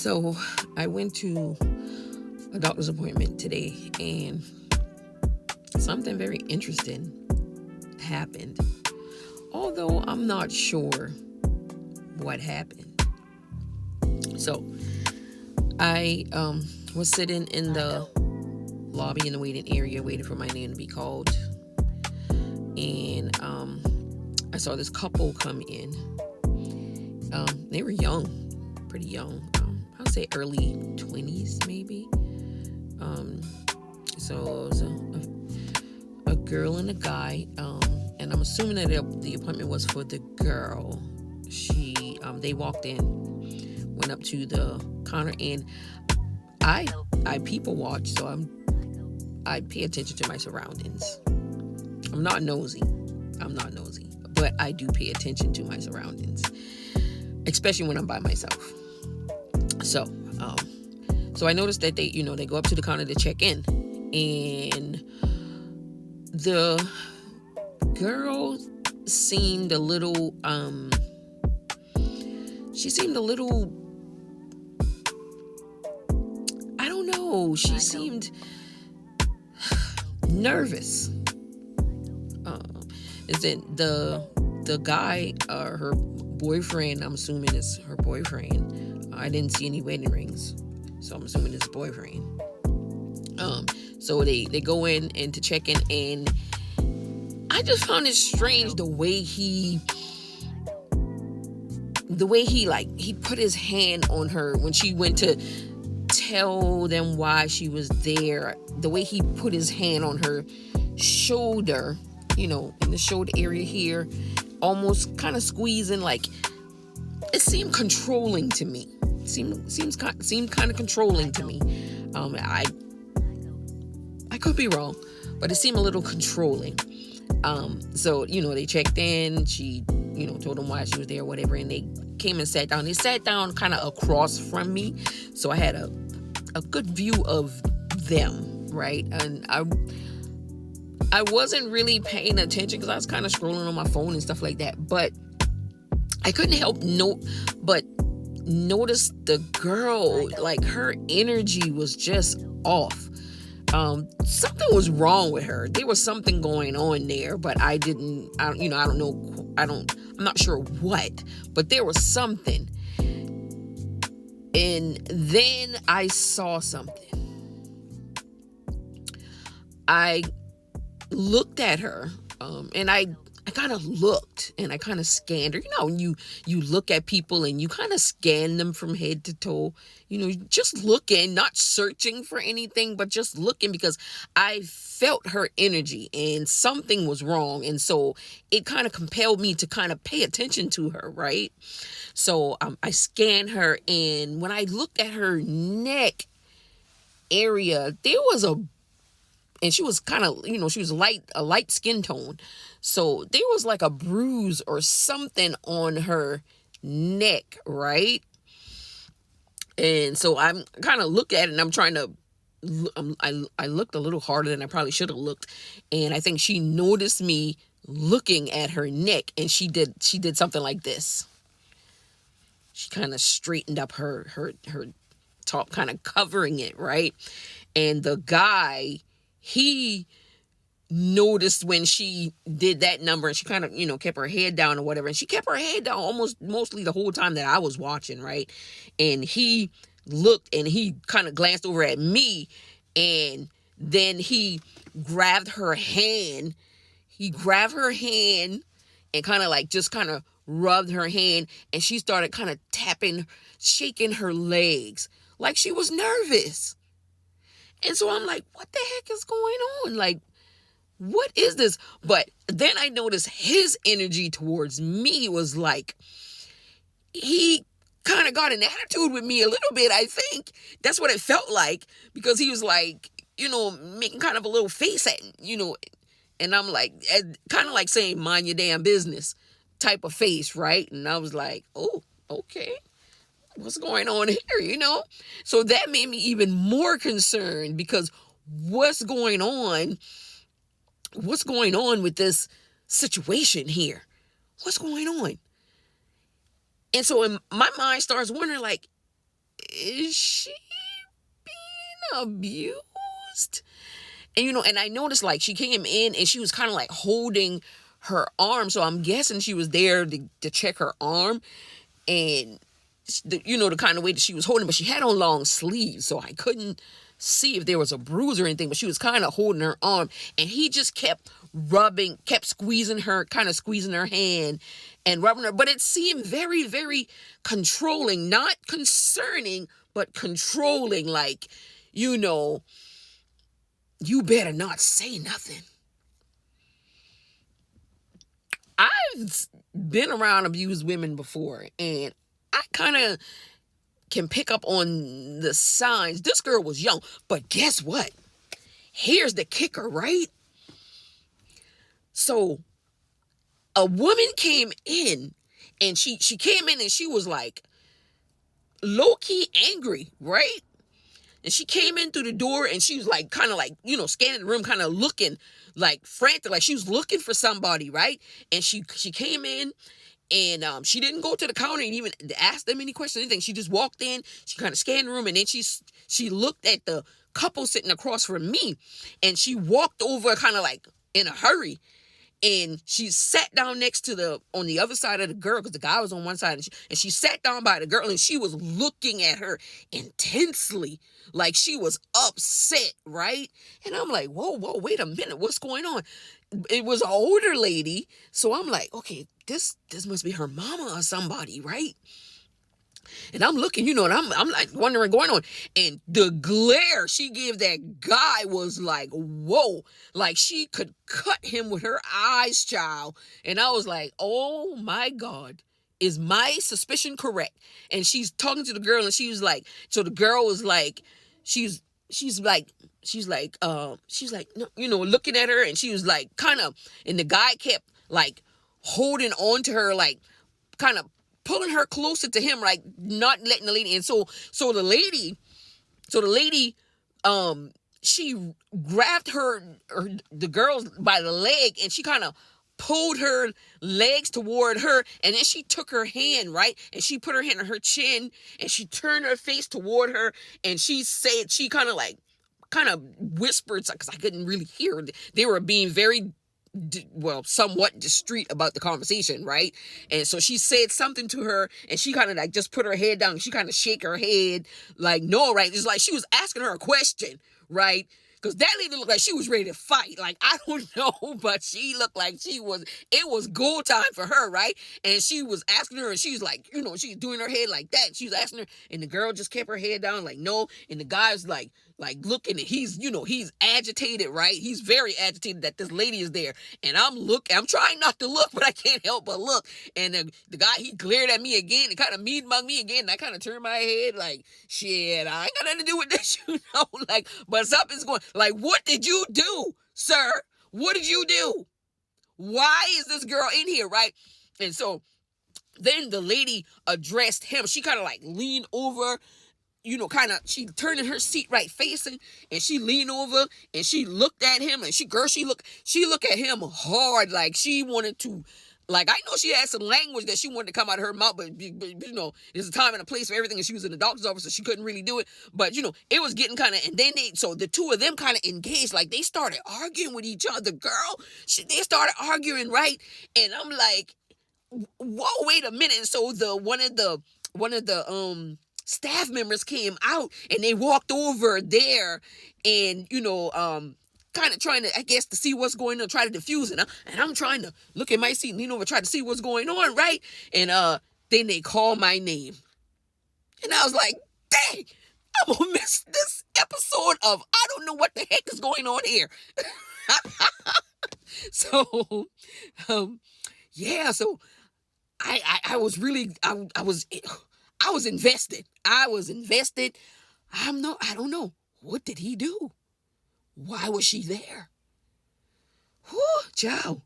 So I went to a doctor's appointment today and something very interesting happened. Although I'm not sure what happened. So I was sitting in the lobby in the waiting area waiting for my name to be called. And I saw this couple come in. They were young, pretty young. I would say early 20s maybe. So it was a girl and a guy. And I'm assuming that the appointment was for the girl. They walked in, went up to the counter, and I people watch, so I pay attention to my surroundings. I'm not nosy, but I do pay attention to my surroundings, especially when I'm by myself. So I noticed that they go up to the counter to check in, and the girl seemed a little I don't know, she seemed nervous. Is that the guy, her boyfriend, I'm assuming it's her boyfriend. I didn't see any wedding rings, so I'm assuming it's boyfriend. So they go in and to check in, and I just found it strange the way he put his hand on her when she went to tell them why she was there. The way he put his hand on her shoulder, in the shoulder area here, almost kind of squeezing, like it seemed controlling to me. Seemed kind of controlling to me. I could be wrong, but it seemed a little controlling. So they checked in. She told them why she was there, whatever, and they came and sat down. They sat down kind of across from me, so I had a good view of them, right? And I wasn't really paying attention because I was kind of scrolling on my phone and stuff like that, but I couldn't help but notice the girl, like her energy was just off. Something was wrong with her. There was something going on there, but I don't know. I'm not sure what, but there was something. And then I saw something. I looked at her, and I kind of looked and I kind of scanned her. You look at people and you kind of scan them from head to toe, just looking, not searching for anything, but just looking, because I felt her energy and something was wrong. And so it kind of compelled me to kind of pay attention to her, right? So I scanned her, and when I looked at her neck area, and she was kind of, she was a light skin tone. So there was like a bruise or something on her neck, right? And so I'm kind of look at it, and I'm trying to, I looked a little harder than I probably should have looked. And I think she noticed me looking at her neck, and she did something like this. She kind of straightened up her top, kind of covering it, right? And the guy, he noticed when she did that number, and she kind of, kept her head down or whatever. And she kept her head down mostly the whole time that I was watching, right? And he looked, and he kind of glanced over at me, and then he grabbed her hand. He grabbed her hand and kind of rubbed her hand, and she started kind of shaking her legs like she was nervous. And so I'm like, what the heck is going on? Like, what is this? But then I noticed his energy towards me was like, he kind of got an attitude with me a little bit, I think. That's what it felt like, because he was like, making kind of a little face at, and I'm like, kind of like saying, mind your damn business type of face, right? And I was like, oh, okay. What's going on here, So that made me even more concerned, because what's going on with this situation here? What's going on? And so in my mind starts wondering, like, is she being abused? And and I noticed like she came in and she was kind of like holding her arm, so I'm guessing she was there to check her arm, and the kind of way that she was holding, but she had on long sleeves, so I couldn't see if there was a bruise or anything, but she was kind of holding her arm, and he just kept squeezing her, kind of squeezing her hand and rubbing her, but it seemed very, very controlling, not concerning, but controlling, like, you better not say nothing. I've been around abused women before, and I kind of can pick up on the signs. This girl was young, but guess what? Here's the kicker, right? So a woman came in, and she came in and she was like low-key angry, right? And she came in through the door and she was like kind of like, scanning the room, kind of looking like frantic, like she was looking for somebody, right? And she came in, and she didn't go to the counter and even ask them any questions or anything. She just walked in, she kind of scanned the room, and then she looked at the couple sitting across from me, and she walked over kind of like in a hurry, and she sat down next to on the other side of the girl, because the guy was on one side, and she sat down by the girl, and she was looking at her intensely, like she was upset, right? And I'm like, whoa, wait a minute, what's going on? It was an older lady, so I'm like, okay, this must be her mama or somebody, right? And I'm looking, and I'm like wondering what's going on. And the glare she gave that guy was like, whoa, like she could cut him with her eyes, child. And I was like, oh my God, is my suspicion correct? And she's talking to the girl, and she was like, so the girl was like, she's like, looking at her, and she was like, kind of, and the guy kept like holding on to her, like kind of pulling her closer to him, like not letting the lady. And so the lady, she grabbed the girl by the leg, and she kind of pulled her legs toward her, and then she took her hand, right, and she put her hand on her chin, and she turned her face toward her, and she said, she kind of whispered, because I couldn't really hear. They were being very somewhat discreet about the conversation, right? And so she said something to her, and she kind of like just put her head down. She kind of shake her head like, no, right? It's like she was asking her a question, right? Because that lady looked like she was ready to fight. Like, I don't know, but she looked like it was go time for her, right? And she was asking her, and she was like, she's doing her head like that. She was asking her, and the girl just kept her head down like, no. And the guy's like looking, and he's agitated, right? He's very agitated that this lady is there. And I'm trying not to look, but I can't help but look. And the guy, he glared at me again and kind of mean-mugged me again. And I kind of turned my head like, shit, I ain't got nothing to do with this, like, but something's going, like, what did you do, sir? What did you do? Why is this girl in here, right? And so then the lady addressed him. She kind of like leaned over, she turned in her seat right facing, and she leaned over and she looked at him, and she looked at him hard, like she wanted to, like, I know she had some language that she wanted to come out of her mouth, but there's a time and a place for everything, and she was in the doctor's office, so she couldn't really do it. But it was getting kind of, and then so the two of them kind of engaged, like they started arguing with each other. The girl, they started arguing, right? And I'm like, whoa, wait a minute. And so one of the staff members came out, and they walked over there, and kind of trying to, I guess, to see what's going on, try to diffuse it. And I'm trying to look at my seat, lean over, try to see what's going on, right? And then they call my name, and I was like, dang, I'm gonna miss this episode of I don't know what the heck is going on here. So yeah, so I was really, I was invested. I don't know. What did he do? Why was she there? Whew, child.